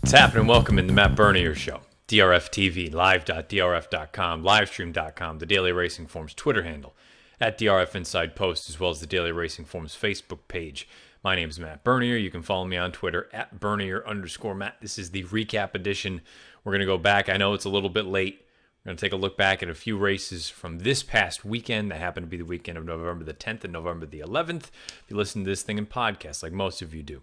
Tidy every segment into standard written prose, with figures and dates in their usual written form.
What's happening? Welcome in the Matt Bernier Show. DRFTV, live.drf.com, livestream.com, the Daily Racing Forum's Twitter handle, at DRF Inside Post, as well as the Daily Racing Forum's Facebook page. My name is Matt Bernier. You can follow me on Twitter at Bernier_Matt. This is the recap edition. We're going to go back. I know it's a little bit late. We're going to take a look back at a few races from this past weekend. That happened to be the weekend of November the 10th and November the 11th. If you listen to this thing in podcast, like most of you do.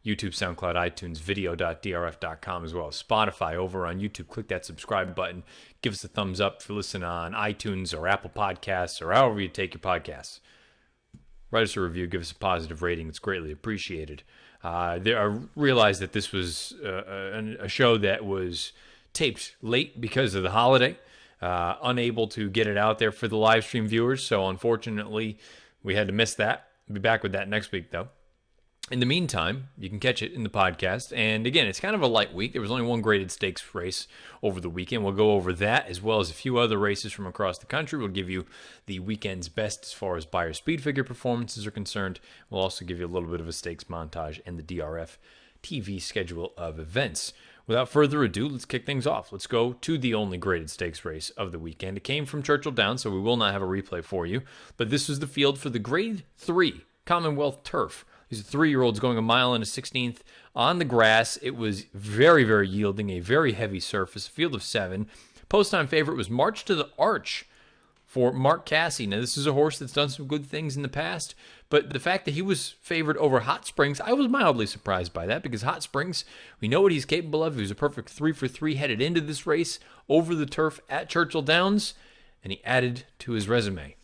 YouTube, SoundCloud, iTunes, video.drf.com, as well as Spotify. Over on YouTube, click that subscribe button. Give us a thumbs up if you listen on iTunes or Apple Podcasts or however you take your podcasts. Write us a review. Give us a positive rating. It's greatly appreciated. I realized that this was a show that was taped late because of the holiday. Unable to get it out there for the live stream viewers. So unfortunately, we had to miss that. We'll be back with that next week, though. In the meantime, you can catch it in the podcast. And again, it's kind of a light week. There was only one graded stakes race over the weekend. We'll go over that as well as a few other races from across the country. We'll give you the weekend's best as far as Beyer Speed figure performances are concerned. We'll also give you a little bit of a stakes montage and the DRFTV schedule of events. Without further ado, let's kick things off. Let's go to the only graded stakes race of the weekend. It came from Churchill Downs, so we will not have a replay for you. But this was the field for the Grade 3 Commonwealth Turf. These are 3-year-olds going a mile and a 16th on the grass. It was very, very yielding, a very heavy surface, a field of 7. Post-time favorite was March to the Arch for Mark Cassie. Now, this is a horse that's done some good things in the past, but the fact that he was favored over Hot Springs, I was mildly surprised by that because Hot Springs, we know what he's capable of. He was a perfect 3-for-3 headed into this race over the turf at Churchill Downs, and he added to his resume.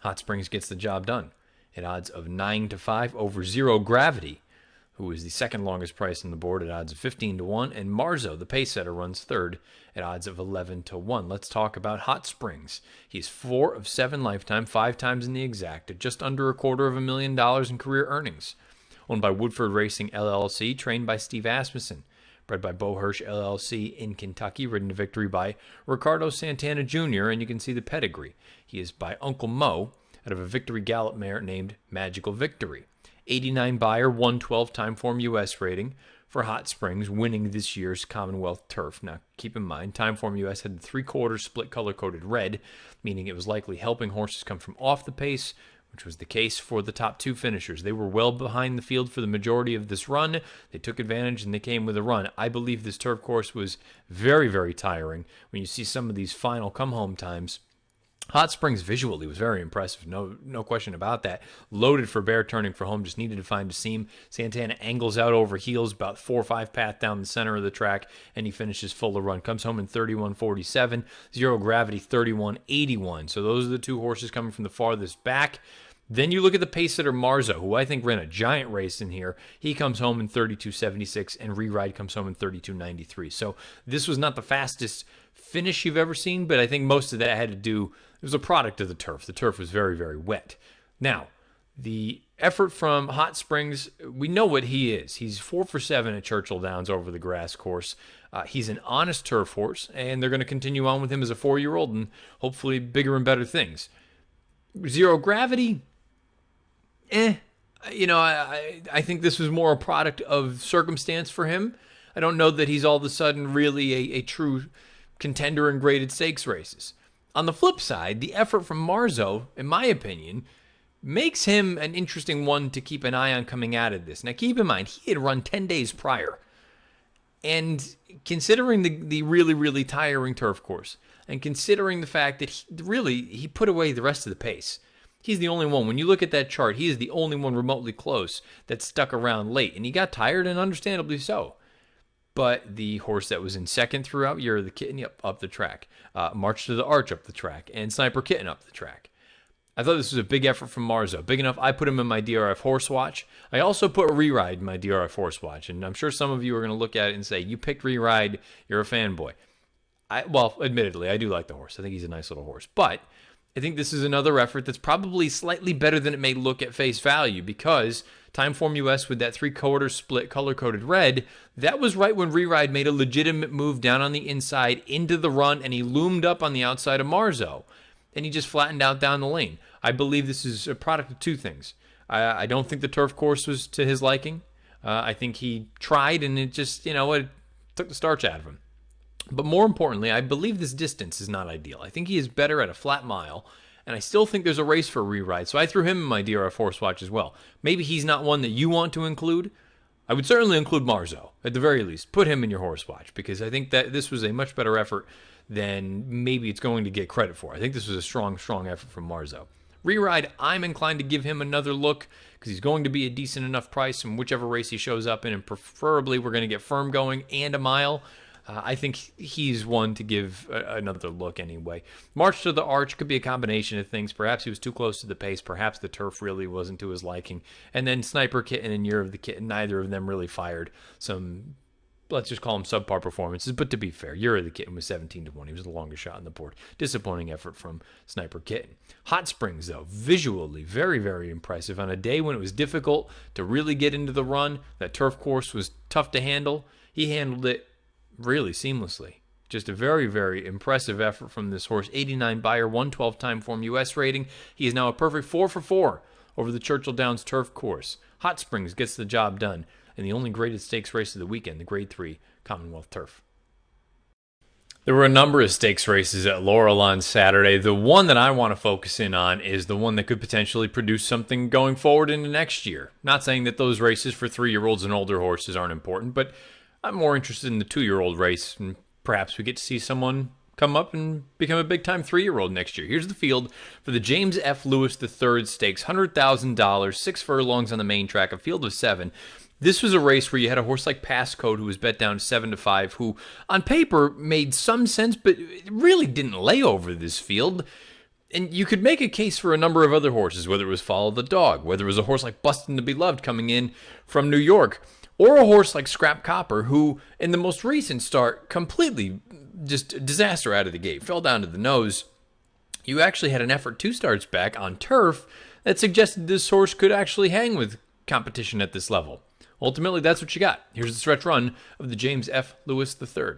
Hot Springs gets the job done at odds of 9-5 over Zero Gravity, who is the second longest price on the board at odds of 15-1, and Marzo, the pace setter, runs third at odds of 11-1. Let's talk about Hot Springs. He's 4 of 7 lifetime, 5 times in the exact, at just under $250,000 in career earnings. Owned by Woodford Racing LLC, trained by Steve Asmussen. Bred by Bo Hirsch LLC in Kentucky, ridden to victory by Ricardo Santana Jr., and you can see the pedigree. He is by Uncle Mo, out of a Victory Gallop mare named Magical Victory. 89 Beyer, 112 Timeform US rating for Hot Springs, winning this year's Commonwealth Turf. Now, keep in mind, Timeform US had the 3/4 split color-coded red, meaning it was likely helping horses come from off the pace, which was the case for the top 2 finishers. They were well behind the field for the majority of this run. They took advantage and they came with a run. I believe this turf course was very, very tiring. When you see some of these final come-home times, Hot Springs visually was very impressive, no question about that. Loaded for bear turning for home, just needed to find a seam. Santana angles out over heels about 4 or 5 path down the center of the track, and he finishes full of run. Comes home in 31.47, Zero Gravity 31.81. So those are the 2 horses coming from the farthest back. Then you look at the pace setter Marzo, who I think ran a giant race in here. He comes home in 32.76, and Reride comes home in 32.93. So this was not the fastest finish you've ever seen, but I think most of that had to do, it was a product of the turf. The turf was very, very wet. Now, the effort from Hot Springs, we know what he is. He's 4 for 7 at Churchill Downs over the grass course. He's an honest turf horse, and they're going to continue on with him as a 4-year-old and hopefully bigger and better things. Zero Gravity, I think this was more a product of circumstance for him. I don't know that he's all of a sudden really a true contender in graded stakes races. On the flip side, the effort from Marzo, in my opinion, makes him an interesting one to keep an eye on coming out of this. Now, keep in mind, he had run 10 days prior. And considering the really, really tiring turf course, and considering the fact that he put away the rest of the pace, he's the only one. When you look at that chart, he is the only one remotely close that stuck around late. And he got tired, and understandably so. But the horse that was in second throughout, Year of the Kitten, up the track. March to the Arch up the track. And Sniper Kitten up the track. I thought this was a big effort from Marzo. Big enough, I put him in my DRF Horse Watch. I also put Reride in my DRF Horse Watch. And I'm sure some of you are going to look at it and say, you picked Reride, you're a fanboy. Admittedly, I do like the horse. I think he's a nice little horse. But I think this is another effort that's probably slightly better than it may look at face value, because Timeform US with that 3/4 split color-coded red, that was right when Reride made a legitimate move down on the inside into the run, and he loomed up on the outside of Marzo, and he just flattened out down the lane. I believe this is a product of 2 things. I don't think the turf course was to his liking. I think he tried, and it just, it took the starch out of him. But more importantly, I believe this distance is not ideal. I think he is better at a flat mile, and I still think there's a race for a re-ride, so I threw him in my DRF horse watch as well. Maybe he's not one that you want to include. I would certainly include Marzo, at the very least. Put him in your horse watch, because I think that this was a much better effort than maybe it's going to get credit for. I think this was a strong, strong effort from Marzo. Re-ride, I'm inclined to give him another look, because he's going to be a decent enough price in whichever race he shows up in, and preferably we're going to get firm going and a mile. I think he's one to give another look anyway. March to the Arch could be a combination of things. Perhaps he was too close to the pace. Perhaps the turf really wasn't to his liking. And then Sniper Kitten and Year of the Kitten, neither of them really fired some, let's just call them subpar performances. But to be fair, Year of the Kitten was 17-1. He was the longest shot on the board. Disappointing effort from Sniper Kitten. Hot Springs, though, visually very, very impressive. On a day when it was difficult to really get into the run, that turf course was tough to handle. He handled it really seamlessly. Just a very, very impressive effort from this horse. 89 Beyer, 112 time form US rating. He is now a perfect 4 for 4 over the Churchill Downs turf course. Hot Springs gets the job done in the only graded stakes race of the weekend, the Grade 3 Commonwealth Turf. There were a number of stakes races at Laurel on Saturday. The one that I want to focus in on is the one that could potentially produce something going forward into next year. Not saying that those races for 3-year-olds and older horses aren't important, but I'm more interested in the 2-year-old race, and perhaps we get to see someone come up and become a big-time 3-year-old next year. Here's the field for the James F. Lewis III Stakes, $100,000, 6 furlongs on the main track, a field of 7. This was a race where you had a horse like Passcode, who was bet down 7-5, who on paper made some sense, but really didn't lay over this field. And you could make a case for a number of other horses, whether it was Follow the Dog, whether it was a horse like Bustin' to Be Loved coming in from New York, or a horse like Scrap Copper, who in the most recent start completely just disaster out of the gate, fell down to the nose. You actually had an effort 2 starts back on turf that suggested this horse could actually hang with competition at this level. Ultimately, that's what you got. Here's the stretch run of the James F. Lewis III.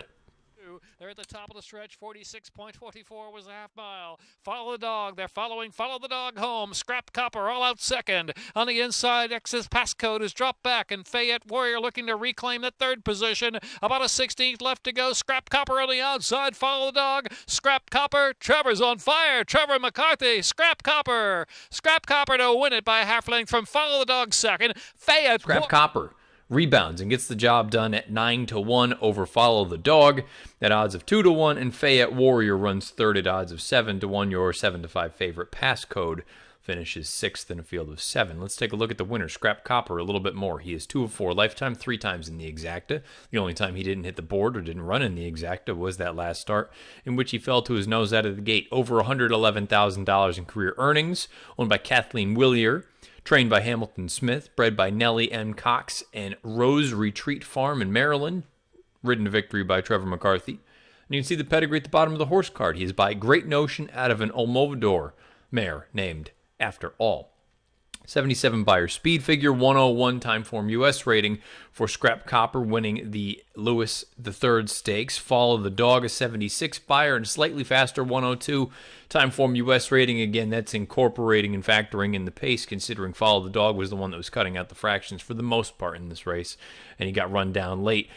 They're at the top of the stretch. 46.24 was a half mile. Follow the Dog. They're following. Follow the Dog home. Scrap Copper all out second. On the inside, X's Passcode is dropped back, and Fayette Warrior looking to reclaim the 3rd position. About a 16th left to go. Scrap Copper on the outside. Follow the Dog. Scrap Copper. Trevor's on fire. Trevor McCarthy. Scrap Copper. Scrap Copper to win it by a half length from Follow the Dog second. Fayette. Scrap Copper rebounds and gets the job done at 9-1 over Follow the Dog at odds of 2-1, and Fayette Warrior runs 3rd at odds of 7-1. Your 7-5 favorite Passcode finishes 6th in a field of 7. Let's take a look at the winner, Scrap Copper, a little bit more. He is 2 of 4 lifetime, 3 times in the exacta. The only time he didn't hit the board or didn't run in the exacta was that last start, in which he fell to his nose out of the gate. Over $111,000 in career earnings, owned by Kathleen Willier. Trained by Hamilton Smith, bred by Nellie M. Cox and Rose Retreat Farm in Maryland, ridden to victory by Trevor McCarthy. And you can see the pedigree at the bottom of the horse card. He is by Great Notion out of an Olmovedor mare named after all. 77 Beyer Speed figure, 101 time form US rating for Scrap Copper, winning the Lewis III Stakes. Follow the Dog, a 76 Beyer, and slightly faster 102 time form US rating. Again, that's incorporating and factoring in the pace, considering Follow the Dog was the one that was cutting out the fractions for the most part in this race, and he got run down late.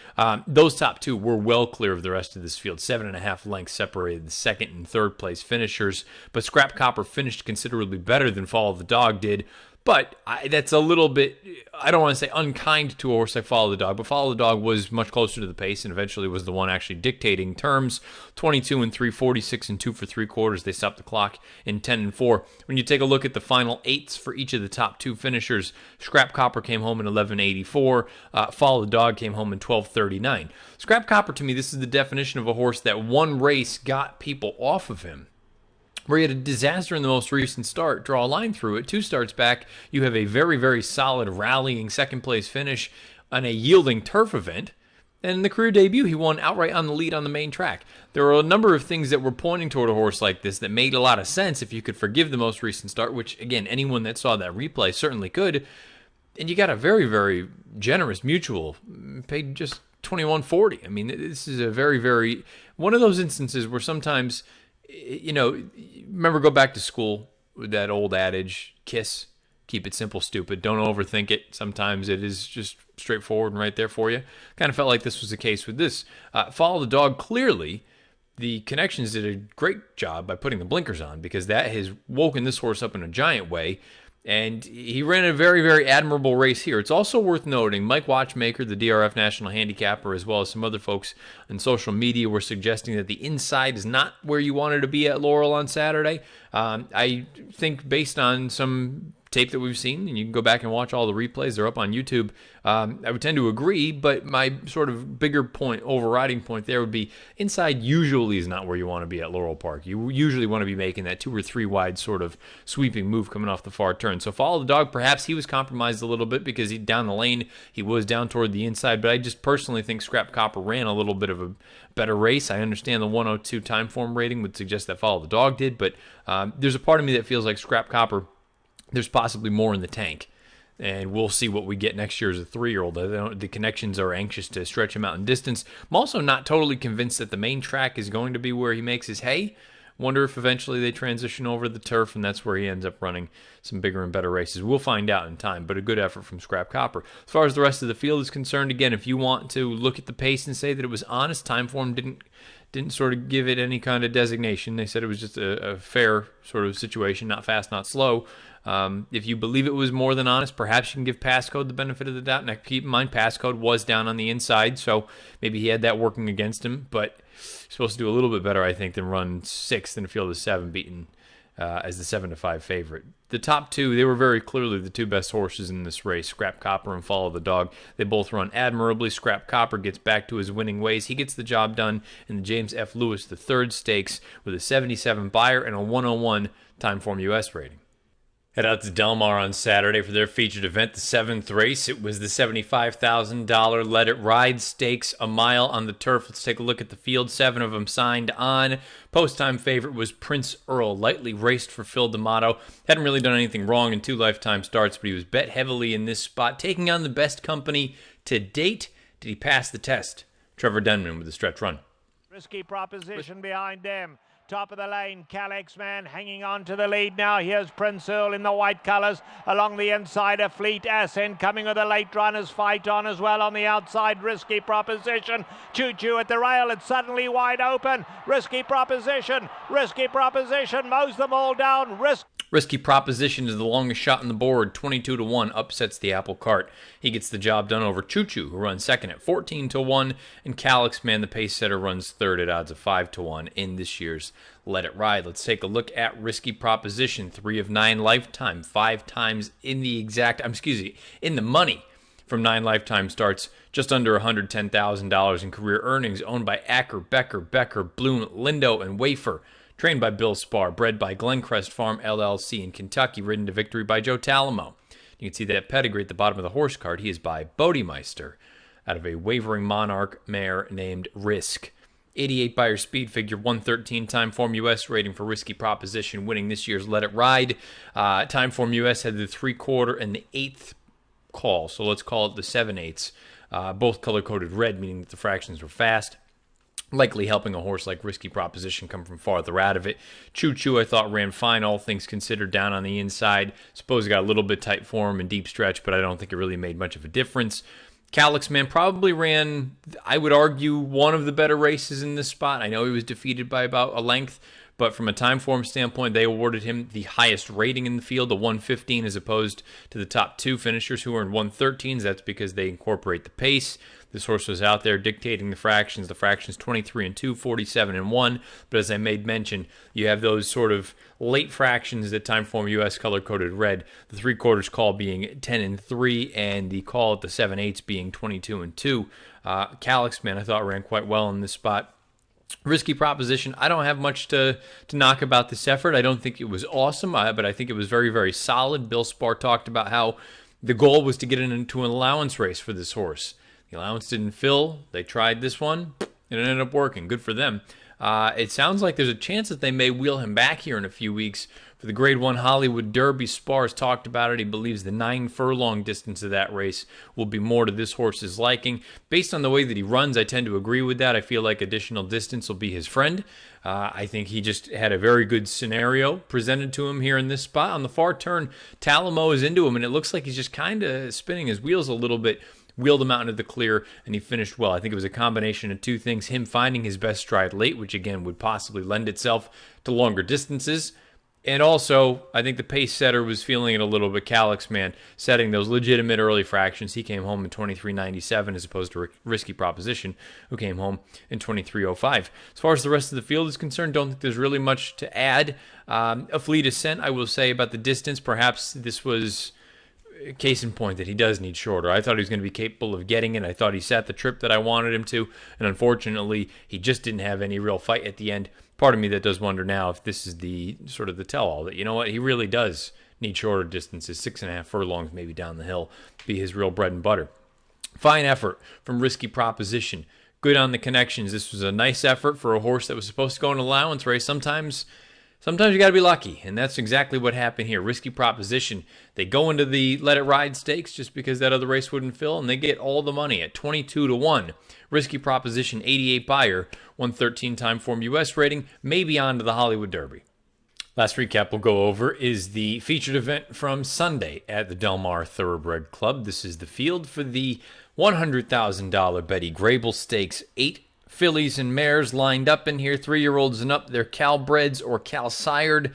Those top 2 were well clear of the rest of this field. 7.5 lengths separated the 2nd and 3rd place finishers, but Scrap Copper finished considerably better than Follow the Dog did. But that's a little bit, I don't want to say unkind to a horse like Follow the Dog, but Follow the Dog was much closer to the pace and eventually was the one actually dictating terms. 22 and 3, 46 and 2 for 3/4. They stopped the clock in 10 and 4. When you take a look at the final 8s for each of the top 2 finishers, Scrap Copper came home in 11.84. Follow the Dog came home in 12.39. Scrap Copper, to me, this is the definition of a horse that one race got people off of him. Where he had a disaster in the most recent start, draw a line through it. 2 starts back, you have a very, very solid rallying 2nd place finish on a yielding turf event. And in the career debut, he won outright on the lead on the main track. There were a number of things that were pointing toward a horse like this that made a lot of sense if you could forgive the most recent start, which, again, anyone that saw that replay certainly could. And you got a very, very generous mutual, paid just $21.40. I mean, this is a very, very, one of those instances where sometimes, remember, go back to school with that old adage, kiss Keep it simple, stupid. Don't overthink it. Sometimes it is just straightforward and right there for you. Kind of felt like this was the case with this. Follow the Dog, clearly, the Connections did a great job by putting the blinkers on, because that has woken this horse up in a giant way. And he ran a very, very admirable race here. It's also worth noting, Mike Watchmaker, the DRF National Handicapper, as well as some other folks on social media, were suggesting that the inside is not where you wanted to be at Laurel on Saturday. I think based on some tape that we've seen, and you can go back and watch all the replays, they're up on YouTube, I would tend to agree, but my sort of bigger point, overriding point there would be inside usually is not where you want to be at Laurel Park. You usually want to be making that 2 or 3 wide sort of sweeping move coming off the far turn. So Follow the Dog, perhaps he was compromised a little bit because he down the lane, he was down toward the inside, but I just personally think Scrap Copper ran a little bit of a better race. I understand the 102 time form rating would suggest that Follow the Dog did, but there's a part of me that feels like Scrap Copper, there's possibly more in the tank, and we'll see what we get next year as a 3-year-old. The Connections are anxious to stretch him out in distance. I'm also not totally convinced that the main track is going to be where he makes his hay. Wonder if eventually they transition over the turf, and that's where he ends up running some bigger and better races. We'll find out in time, but a good effort from Scrap Copper. As far as the rest of the field is concerned, again, if you want to look at the pace and say that it was honest, time form didn't sort of give it any kind of designation. They said it was just a fair sort of situation, not fast, not slow. If you believe it was more than honest, perhaps you can give Passcode the benefit of the doubt. Now, keep in mind, Passcode was down on the inside, so maybe he had that working against him, but he's supposed to do a little bit better, I think, than run 6th in a field of 7, beaten as the 7-5 favorite. The top 2, they were very clearly the 2 best horses in this race, Scrap Copper and Follow the Dog. They both run admirably. Scrap Copper gets back to his winning ways. He gets the job done in the James F. Lewis III Stakes with a 77 Beyer and a 101 Timeform US rating. Head out to Del Mar on Saturday for their featured event, the 7th race. It was the $75,000 Let It Ride Stakes, a mile on the turf. Let's take a look at the field. 7 of them signed on. Post-time favorite was Prince Earl, lightly raced for Phil D'Amato. Hadn't really done anything wrong in 2 lifetime starts, but he was bet heavily in this spot, taking on the best company to date. Did he pass the test? Trevor Denman with the stretch run. Risky proposition behind them. Top of the lane, Calix Man hanging on to the lead now. Here's Prince Earl in the white colours. Along the inside, a Fleet Ascent coming with the late runners. Fight on as well on the outside. Risky proposition. Choo Choo at the rail. It's suddenly wide open. Risky proposition. Risky proposition mows them all down. Risky Proposition is the longest shot on the board, 22-1, upsets the apple cart. He gets the job done over Choo Choo, who runs second at 14-1, and Calix Man, the pace setter, runs third at odds of 5-1 in this year's Let It Ride. Let's take a look at Risky Proposition, 3 of 9 lifetime, 5 times in the money from 9 lifetime starts, just under $110,000 in career earnings, owned by Acker, Becker, Bloom, Lindo, and Wafer. Trained by Bill Spar, bred by Glencrest Farm LLC in Kentucky, ridden to victory by Joe Talamo. You can see that pedigree at the bottom of the horse card. He is by Bodemeister, out of a Wavering Monarch mare named Risk. 88 Beyer Speed, figure 113 Timeform US rating for Risky Proposition, winning this year's Let It Ride. Timeform US had the 3/4 and the 1/8 call, so let's call it the 7/8. Both color-coded red, meaning that the fractions were fast. Likely helping a horse like Risky Proposition come from farther out of it. Choo Choo, I thought, ran fine, all things considered, down on the inside. Suppose he got a little bit tight form and deep stretch, but I don't think it really made much of a difference. Calix Man probably ran, I would argue, one of the better races in this spot. I know he was defeated by about a length, but from a time form standpoint, they awarded him the highest rating in the field, a 115, as opposed to the top 2 finishers who earned 113s. That's because they incorporate the pace. This horse was out there dictating the fractions 23-2, 47-1. But as I made mention, you have those sort of late fractions that Timeform US color-coded red, the 3/4 call being 10-3, and the call at the 7/8 being 22-2. Calix Man, I thought, ran quite well in this spot. Risky Proposition, I don't have much to knock about this effort. I don't think it was awesome, but I think it was very, very solid. Bill Spar talked about how the goal was to get into an allowance race for this horse. The allowance didn't fill. They tried this one, and it ended up working. Good for them. It sounds like there's a chance that they may wheel him back here in a few weeks For the Grade 1 Hollywood Derby, Spar's talked about it. He believes the 9 furlong distance of that race will be more to this horse's liking. Based on the way that he runs, I tend to agree with that. I feel like additional distance will be his friend. I think he just had a very good scenario presented to him here in this spot. On the far turn, Talamo is into him, and it looks like he's just kind of spinning his wheels a little bit. Wheeled him out into the clear, and he finished well. I think it was a combination of two things. Him finding his best stride late, which again would possibly lend itself to longer distances. And also, I think the pace setter was feeling it a little bit. Calix, man, setting those legitimate early fractions. He came home in 23.97 as opposed to Risky Proposition, who came home in 23.05. As far as the rest of the field is concerned, don't think there's really much to add. A Fleet Ascent, I will say about the distance. Perhaps this was a case in point that he does need shorter. I thought he was going to be capable of getting it. I thought he sat the trip that I wanted him to, and unfortunately, he just didn't have any real fight at the end. Part of me that does wonder now if this is the sort of the tell-all that, you know what, he really does need shorter distances. 6.5 furlongs maybe down the hill be his real bread and butter. Fine effort from Risky Proposition. Good on the connections. This was a nice effort for a horse that was supposed to go in an allowance race. Sometimes you got to be lucky, and that's exactly what happened here. Risky Proposition, they go into the Let It Ride stakes just because that other race wouldn't fill, and they get all the money at 22-1. Risky Proposition, 88 Beyer, 113 time form U.S. rating, maybe on to the Hollywood Derby. Last recap we'll go over is the featured event from Sunday at the Del Mar Thoroughbred Club. This is the field for the $100,000 Betty Grable Stakes. 8 fillies and mares lined up in here, 3-year-olds and up. They're Calbreds or Calsired.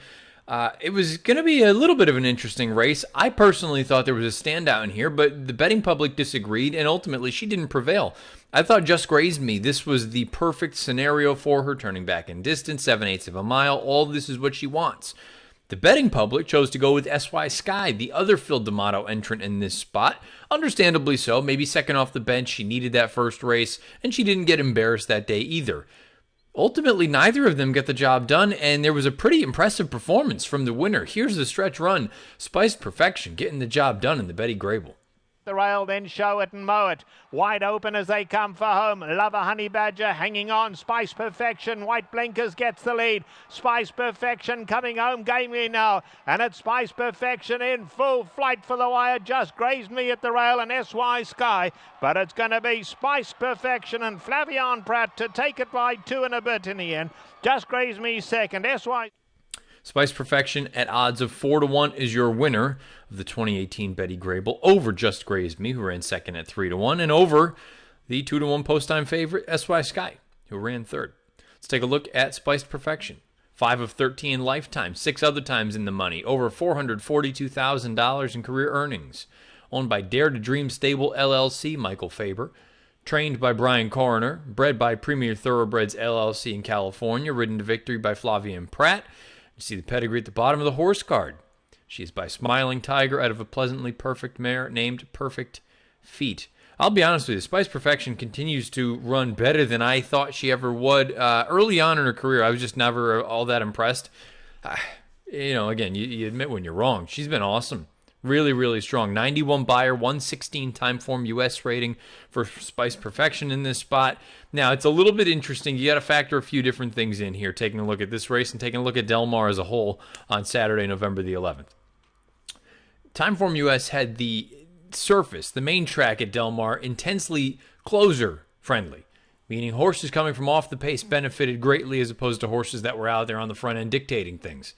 It was going to be a little bit of an interesting race. I personally thought there was a standout in here, but the betting public disagreed, and ultimately she didn't prevail. I thought Just Grazed Me. This was the perfect scenario for her, turning back in distance, 7/8 of a mile. All this is what she wants. The betting public chose to go with SY Sky, the other Phil D'Amato entrant in this spot. Understandably so. Maybe second off the bench. She needed that first race, and she didn't get embarrassed that day either. Ultimately, neither of them got the job done, and there was a pretty impressive performance from the winner. Here's the stretch run. Spiced Perfection getting the job done in the Betty Grable. The rail, then Show It and Mow It. Wide open as they come for home. Love a Honey Badger hanging on. Spice Perfection. White Blinkers gets the lead. Spice Perfection coming home gamely now. And it's Spice Perfection in full flight for the wire. Just Grazed Me at the rail and SY Sky. But it's going to be Spice Perfection and Flavian Pratt to take it by 2 and a bit in the end. Just Grazed Me second. SY Spice Perfection at odds of 4-1 is your winner of the 2018 Betty Grable over Just Grazed Me, who ran second at 3-1, and over the 2-1 post-time favorite SY Sky, who ran third. Let's take a look at Spiced Perfection. 5 of 13 lifetime, 6 other times in the money, over $442,000 in career earnings. Owned by Dare to Dream Stable LLC, Michael Faber. Trained by Brian Coroner, bred by Premier Thoroughbreds LLC in California, ridden to victory by Flavian Pratt. You see the pedigree at the bottom of the horse card. She is by Smiling Tiger out of a pleasantly perfect mare named Perfect Feet. I'll be honest with you, Spice Perfection continues to run better than I thought she ever would. Early on in her career, I was just never all that impressed. Again, you admit when you're wrong. She's been awesome. Really, really strong. 91 Beyer, 116 time form U.S. rating for Spice Perfection in this spot. Now, it's a little bit interesting. You got to factor a few different things in here, taking a look at this race and taking a look at Del Mar as a whole on Saturday, November the 11th. Timeform US had the surface, the main track at Del Mar, intensely closer friendly, meaning horses coming from off the pace benefited greatly as opposed to horses that were out there on the front end dictating things.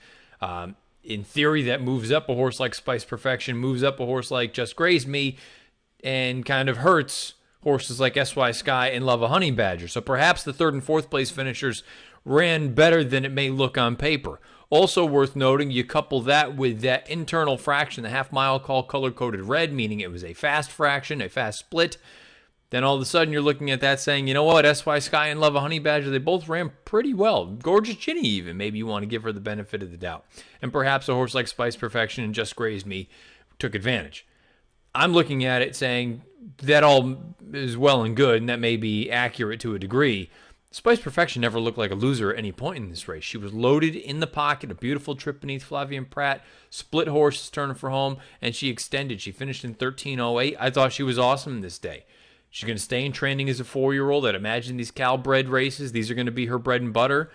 In theory, that moves up a horse like Spice Perfection, moves up a horse like Just Grazed Me, and kind of hurts horses like SY Sky and Love a Honey Badger. So perhaps the third and fourth place finishers ran better than it may look on paper. Also worth noting, you couple that with that internal fraction, the half-mile call color-coded red, meaning it was a fast fraction, a fast split. Then all of a sudden you're looking at that saying, you know what, SY Sky and Love a Honey Badger, they both ran pretty well. Gorgeous Ginny even. Maybe you want to give her the benefit of the doubt. And perhaps a horse like Spice Perfection and Just Grazed Me took advantage. I'm looking at it saying that all is well and good, and that may be accurate to a degree. Spice Perfection never looked like a loser at any point in this race. She was loaded in the pocket, a beautiful trip beneath Flavian Pratt, split horses turning for home, and she extended. She finished in 13:08. I thought she was awesome this day. She's going to stay in training as a 4-year-old. I'd imagine these Calbred races, these are going to be her bread and butter.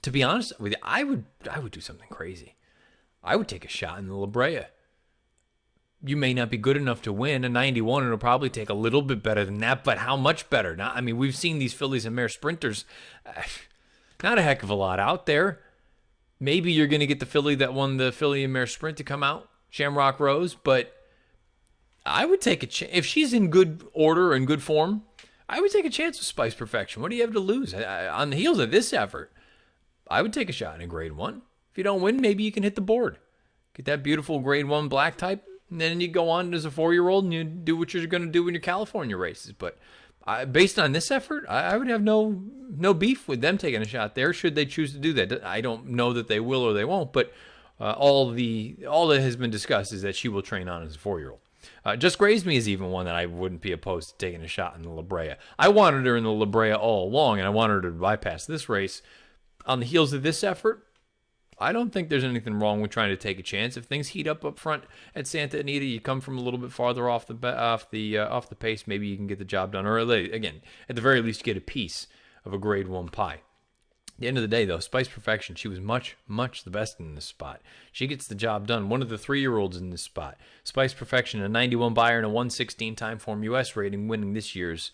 To be honest with you, I would do something crazy. I would take a shot in the La Brea. You may not be good enough to win. A 91, it'll probably take a little bit better than that, but how much better? Now, I mean, we've seen these fillies and mare sprinters. Not a heck of a lot out there. Maybe you're going to get the filly that won the filly and mare sprint to come out, Shamrock Rose, but I would take a chance. If she's in good order and good form, I would take a chance with Spice Perfection. What do you have to lose? On the heels of this effort, I would take a shot in a grade 1. If you don't win, maybe you can hit the board. Get that beautiful grade 1 black type, and then you go on as a 4-year-old and you do what you're going to do in your California races. But based on this effort, I would have no beef with them taking a shot there should they choose to do that. I don't know that they will or they won't, but all that has been discussed is that she will train on as a 4-year-old. Just Grazed Me is even one that I wouldn't be opposed to taking a shot in the La Brea. I wanted her in the La Brea all along, and I wanted her to bypass this race. On the heels of this effort, I don't think there's anything wrong with trying to take a chance. If things heat up front at Santa Anita, you come from a little bit farther off the pace, maybe you can get the job done. Or again, at the very least, get a piece of a grade 1 pie. At the end of the day, though, Spice Perfection, she was much, much the best in this spot. She gets the job done. One of the 3-year-olds in this spot. Spice Perfection, a 91 Beyer and a 116 Timeform US rating, winning this year's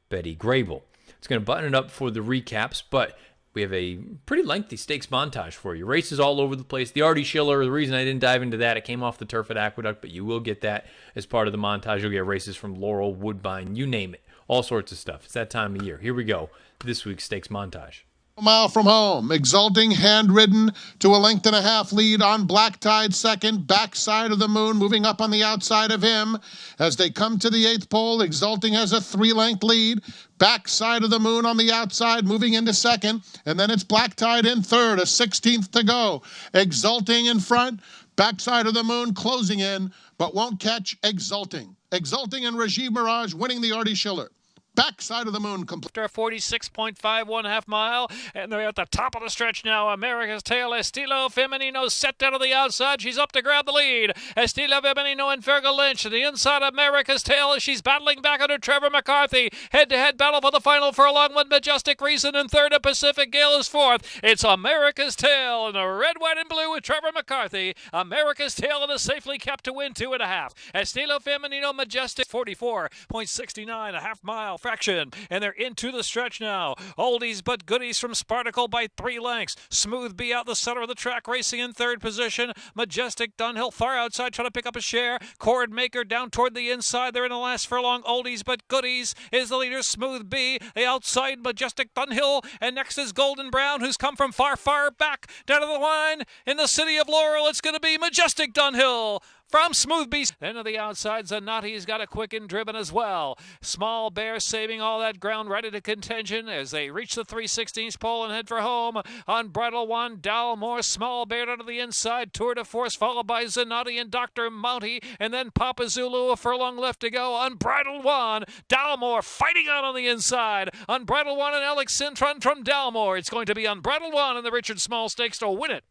Betty Grable. It's going to button it up for the recaps, but we have a pretty lengthy stakes montage for you. Races all over the place. The Artie Schiller, the reason I didn't dive into that, it came off the turf at Aqueduct, but you will get that as part of the montage. You'll get races from Laurel, Woodbine, you name it. All sorts of stuff. It's that time of year. Here we go. This week's stakes montage. A mile from home, Exulting hand-ridden to a 1.5 length lead on Black Tide second, backside of the Moon, moving up on the outside of him. As they come to the 8th pole, Exulting has a 3-length lead, backside of the Moon on the outside, moving into second, and then it's Black Tide in third, a 16th to go. Exulting in front, backside of the Moon closing in, but won't catch Exulting. Exulting and Rajiv Mirage winning the Artie Schiller. Backside of the Moon complete. After 46.51 half mile, and they're at the top of the stretch now. America's Tail, Estilo Femenino set down to the outside. She's up to grab the lead. Estilo Femenino and Fergal Lynch to the inside of America's Tail as she's battling back under Trevor McCarthy. Head-to-head battle for the final furlong with Majestic Reason in third and Pacific Gale is fourth. It's America's Tail in the red, white, and blue with Trevor McCarthy. America's Tail in a safely kept to win 2.5. Estilo Femenino Majestic 44.69 a half mile fraction, and they're into the stretch now. Oldies but goodies from Spartacle by 3 lengths. Smooth B out the center of the track, racing in third position. Majestic Dunhill far outside, trying to pick up a share. Cord Maker down toward the inside. They're in the last furlong. Oldies but goodies is the leader. Smooth B, the outside Majestic Dunhill, and next is Golden Brown, who's come from far, far back down to the line in the city of Laurel. It's going to be Majestic Dunhill from Smooth Beast. Then to the outside, Zanotti's got a quicken driven as well. Small Bear saving all that ground, ready to contention as they reach the 3/16 pole and head for home. Unbridled One, Dalmore, Small Bear down to the inside. Tour de Force followed by Zanotti and Dr. Mounty, and then Papa Zulu, a furlong left to go. Unbridled One, Dalmore fighting on the inside. Unbridled One and Alex Cintron from Dalmore. It's going to be Unbridled One in the Richard Small Stakes to win it.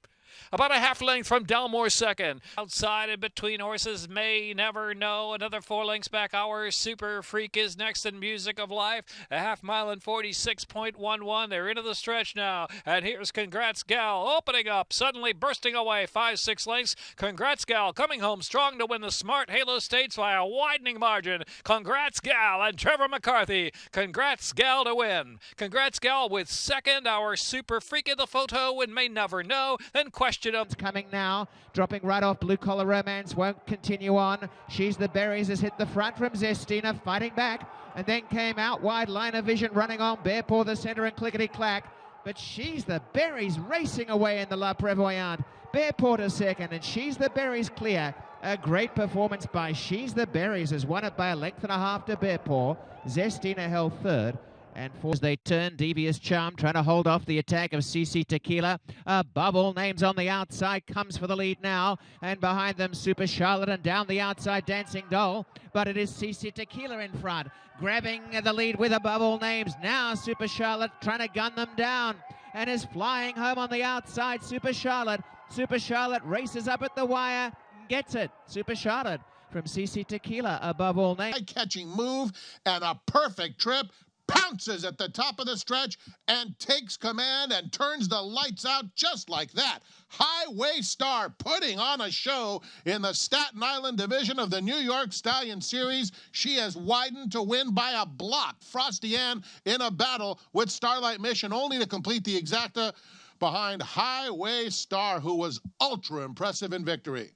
About a half length from Dalmore second. Outside and between horses, May Never Know. Another 4 lengths back. Our Super Freak is next in Music of Life. A half mile in 46.11. They're into the stretch now. And here's Congrats Gal opening up, suddenly bursting away 5-6 lengths. Congrats Gal coming home strong to win the Smart Halo Stakes by a widening margin. Congrats Gal and Trevor McCarthy. Congrats Gal to win. Congrats Gal with second. Our Super Freak in the photo and May Never Know. Then Question Of coming now, dropping right off. Blue Collar Romance won't continue on. She's the Berries has hit the front from Zestina, fighting back, and then came out wide. Line of Vision running on. Bearpaw the center and Clickety Clack, but She's the Berries racing away in the La Prevoyante. Bearpaw to second, and She's the Berries clear. A great performance by She's the Berries as won it by a 1.5 lengths to Bearpaw. Zestina held third. And as they turn, Devious Charm trying to hold off the attack of CC Tequila. Above All Names on the outside comes for the lead now. And behind them, Super Charlotte, and down the outside, Dancing Doll. But it is CC Tequila in front, grabbing the lead with Above All Names. Now Super Charlotte trying to gun them down and is flying home on the outside. Super Charlotte. Super Charlotte races up at the wire, gets it. Super Charlotte from CC Tequila, Above All Names. Catching move and a perfect trip. pounces at the top of the stretch and takes command and turns the lights out just like that. Highway Star putting on a show in the Staten Island division of the New York Stallion Series. She has widened to win by a block. Frosty Ann in a battle with Starlight Mission, only to complete the exacta behind Highway Star, who was ultra impressive in victory.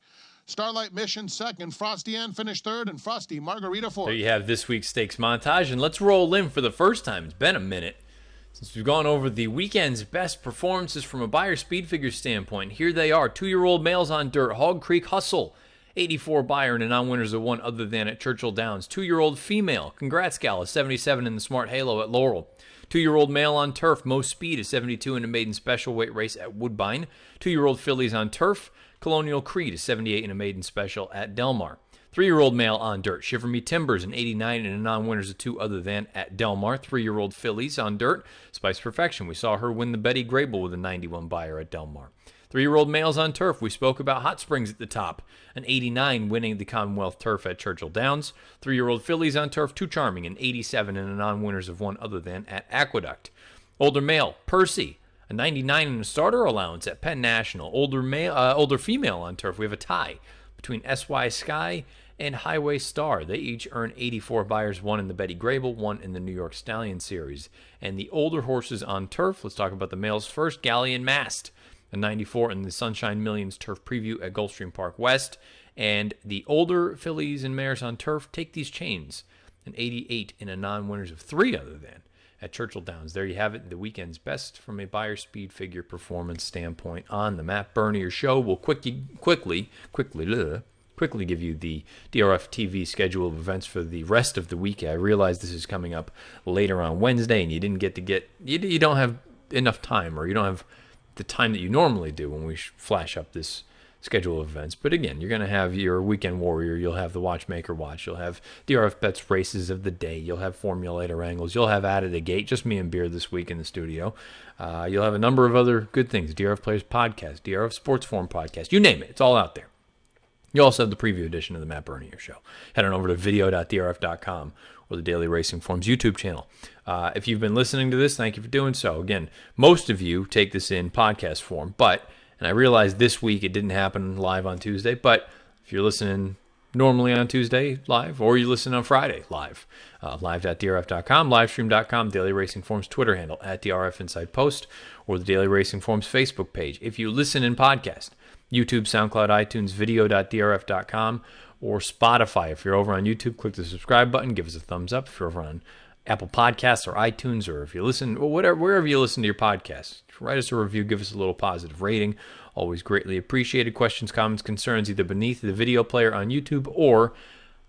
Starlight Mission second, Frosty Ann finished third, and Frosty Margarita fourth. There you have this week's stakes montage, and let's roll in for the first time. It's been a minute since we've gone over the weekend's best performances from a Beyer Speed figure standpoint. Here they are: 2-year-old males on dirt, Hog Creek Hustle, 84 Beyer and a non-winners of one other than at Churchill Downs. 2-year-old female, Congrats Gal, is 77 in the Smart Halo at Laurel. 2-year-old male on turf, Most Speed, is 72 in a maiden special weight race at Woodbine. 2-year-old fillies on turf, Colonial Creed is 78 in a maiden special at Delmar. 3-year-old male on dirt, Shiver Me Timbers, an 89 in a non-winners of two other than at Delmar. 3-year-old fillies on dirt, Spice Perfection. We saw her win the Betty Grable with a 91 Beyer at Delmar. 3-year-old males on turf, we spoke about Hot Springs at the top, an 89 winning the Commonwealth turf at Churchill Downs. 3-year-old fillies on turf, Too Charming, an 87 in a non-winners of one other than at Aqueduct. Older male, Percy, a 99 in a starter allowance at Penn National. Older female on turf, we have a tie between SY Sky and Highway Star. They each earn 84 Beyers, one in the Betty Grable, one in the New York Stallion Series. And the older horses on turf, let's talk about the males first. Galleon Mast, a 94 in the Sunshine Millions turf preview at Gulfstream Park West. And the older fillies and mares on turf, Take These Chains, an 88 in a non-winners of three other than at Churchill Downs. There you have it, the weekend's best from a Beyer Speed figure performance standpoint on the Matt Bernier Show. We'll quickly give you the DRFTV schedule of events for the rest of the week. I realize this is coming up later on Wednesday, and you don't have enough time, or you don't have the time that you normally do when we flash up this schedule of events. But again, you're going to have your Weekend Warrior, you'll have the Watchmaker Watch, you'll have DRF Bets races of the day, you'll have Formulator Angles, you'll have Out of the Gate, just me and Beer this week in the studio. You'll have a number of other good things, DRF Players Podcast, DRF Sports Forum Podcast, you name it, it's all out there. You also have the preview edition of the Matt Bernier Show. Head on over to video.drf.com or the Daily Racing Forums YouTube channel. If you've been listening to this, thank you for doing so. Again, most of you take this in podcast form, and I realize this week it didn't happen live on Tuesday, but if you're listening normally on Tuesday live, or you listen on Friday live, live.drf.com, livestream.com, Daily Racing Forums Twitter handle, @DRF Inside Post, or the Daily Racing Forums Facebook page. If you listen in podcast, YouTube, SoundCloud, iTunes, video.drf.com, or Spotify. If you're over on YouTube, click the subscribe button, give us a thumbs up. If you're over on Apple Podcasts or iTunes, or if you listen, or wherever you listen to your podcasts, write us a review, give us a little positive rating. Always greatly appreciated. Questions, comments, concerns, either beneath the video player on YouTube or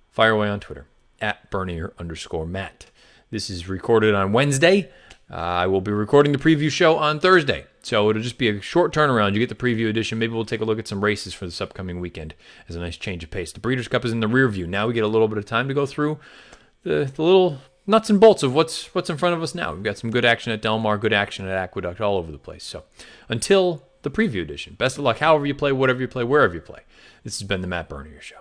fire away on Twitter, @Bernier_Matt. This is recorded on Wednesday. I will be recording the preview show on Thursday, so it'll just be a short turnaround. You get the preview edition. Maybe we'll take a look at some races for this upcoming weekend as a nice change of pace. The Breeders' Cup is in the rear view. Now we get a little bit of time to go through the little nuts and bolts of what's in front of us now. We've got some good action at Delmar, good action at Aqueduct, all over the place. So until the preview edition, best of luck however you play, whatever you play, wherever you play. This has been the Matt Bernier Show.